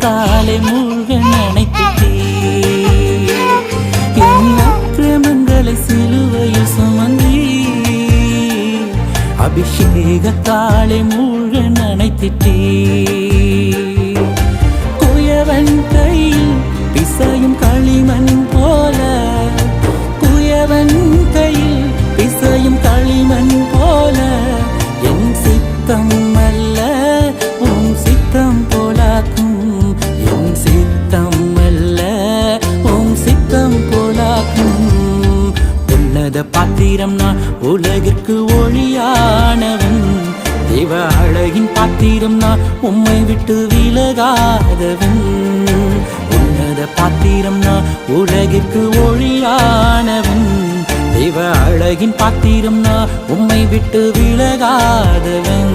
அபிஷேகத்தாலே மூழ்க நினைத்திட்டே என் அக்கிரமங்களை சிலுவையில் சுமந்தீ அபிஷேகத்தாலே மூழ்க நினைத்திட்டே குயவன் கையில் பிசையும் களிமண் போல குயவன் கையில் பிசையும் களிமண் போல என் சித்தம் அல்ல உன் சித்தம் போலாக்கும் என் சித்தம் அல்ல உன் சித்தம் போலாக்கும் உன்னத பாத்திரம் நான் உலகிற்கு ஒளியானவன் தேவ அழகின் பாத்திரம் நான் உம்மை விட்டு விலகாதவன் உன்னத பாத்திரம் நான் உலகிற்கு ஒளியானவன் தேவ அழகின் பாத்திரம் நான் உம்மை விட்டு விலகாதவன்